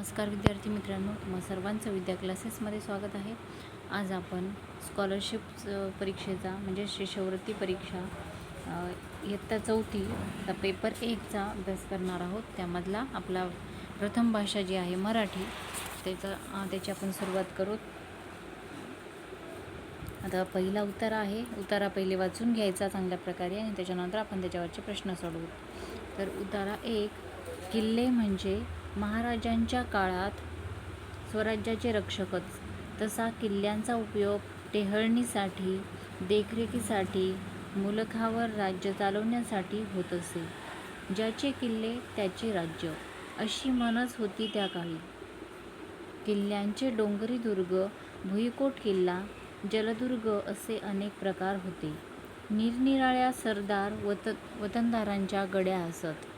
नमस्कार विद्यार्थी मित्रांनो, तुम्हा सर्वांचं विद्या क्लासेसमध्ये स्वागत आहे। आज आपण स्कॉलरशिप परीक्षेचा म्हणजे शिष्यवृत्ती परीक्षा इयत्ता 4 पेपर 1चा अभ्यास करणार आहोत। त्यामधला आपला प्रथम भाषा जी आहे मराठी, त्याची आपण सुरुवात करू। आता पहिला उतारा आहे, उतारा पहिले वाचून घ्यायचा चांगल्या प्रकारे आणि त्याच्यानंतर आपण त्याच्यावरचे प्रश्न सोडवू। तर उतारा 1, किल्ले म्हणजे महाराजांच्या काळात स्वराज्याचे रक्षकच, तसा किल्ल्यांचा उपयोग टेहळणीसाठी, देखरेखीसाठी, मुलखावर राज्य चालवण्यासाठी होत असे। ज्याचे किल्ले त्याचे राज्य, अशी म्हणच होती त्या काळी। किल्ल्यांचे डोंगरी दुर्ग, भुईकोट किल्ला, जलदुर्ग असे अनेक प्रकार होते। निरनिराळ्या सरदार वतनदारांच्या गड्या असत।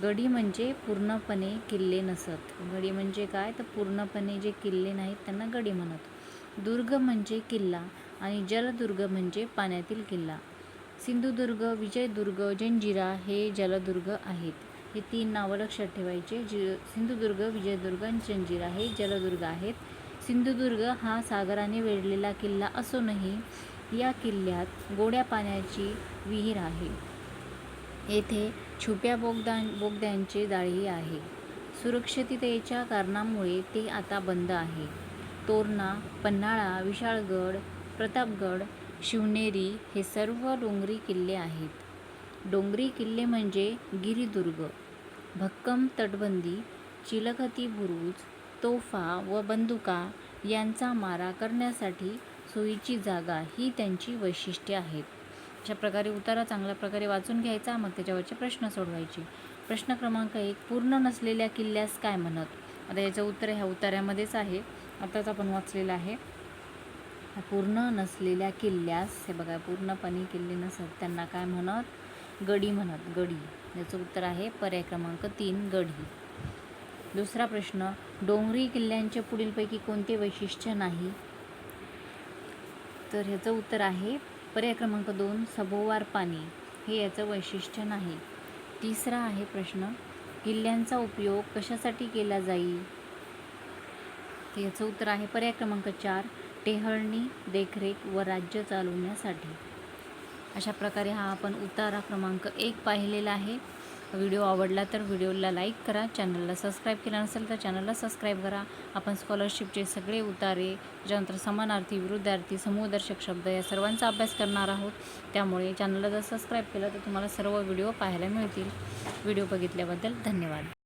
गडी म्हणजे पूर्णपणे किल्ले नसत। गडी म्हणजे काय, तर पूर्णपणे जे किल्ले नाहीत त्यांना गडी म्हणत। दुर्ग म्हणजे किल्ला आणि जलदुर्ग म्हणजे पाण्यातील किल्ला। सिंधुदुर्ग, विजयदुर्ग, जंजिरा हे जलदुर्ग आहेत। हे 3 नावं लक्षात ठेवायचे। सिंधुदुर्ग, विजयदुर्ग आणि जंजिरा हे जलदुर्ग आहेत। सिंधुदुर्ग हा सागराने वेढलेला किल्ला असूनही या किल्ल्यात गोड्या पाण्याची विहीर आहे। येथे छुप्या बोगद्यांचे जाळेही आहे। सुरक्षिततेच्या कारणामुळे ते आता बंद आहे। तोरणा, पन्हाळा, विशाळगड, प्रतापगड, शिवनेरी हे सर्व डोंगरी किल्ले आहेत। डोंगरी किल्ले म्हणजे गिरिदुर्ग, भक्कम तटबंदी, चिलखती बुरुज, तोफा व बंदुका यांचा मारा करण्यासाठी सोयीची जागा ही त्यांची वैशिष्ट्ये आहेत। अशा प्रकारे उतारा चांगल्या प्रकारे वाचून घ्यायचा, मग त्याच्यावरचे प्रश्न सोडवायचे। प्रश्न क्रमांक 1, पूर्ण नसलेल्या किल्ल्यास काय म्हणत? आता याचं उत्तर ह्या उतार्यामध्येच आहे, आताच आपण वाचलेलं आहे। पूर्ण नसलेल्या किल्ल्यास, हे बघा, पूर्णपणे किल्ले नसत त्यांना काय म्हणत? गडी म्हणत, गडी। याचं उत्तर आहे पर्याय क्रमांक 3, गडी। दुसरा प्रश्न, डोंगरी किल्ल्यांचे पुढीलपैकी कोणते वैशिष्ट्य नाही? तर ह्याचं उत्तर आहे पर्याय क्रमांक 2, सभोवार पाणी, हे याचं वैशिष्ट्य नाही। तिसरा आहे प्रश्न, किल्ल्यांचा उपयोग कशासाठी केला जाईल? तर याचं उत्तर आहे पर्याय क्रमांक 4, टेहळणी, देखरेख व राज्य चालवण्यासाठी। अशा प्रकारे हा आपण उतारा क्रमांक 1 पाहिलेला आहे। व्हिडिओ आवडला तर व्हिडिओला लाईक करा, चॅनलला सबस्क्राईब केलं नसेल तर चॅनलला सबस्क्राईब करा। आपण स्कॉलरशिपचे सगळे उतारे, त्याच्यानंतर समानार्थी, विरुद्धार्थी, समूहदर्शक शब्द या सर्वांचा अभ्यास करणार आहोत। त्यामुळे चॅनलला जर सबस्क्राईब केलं तर तुम्हाला सर्व व्हिडिओ पाहायला मिळतील। व्हिडिओ बघितल्याबद्दल धन्यवाद।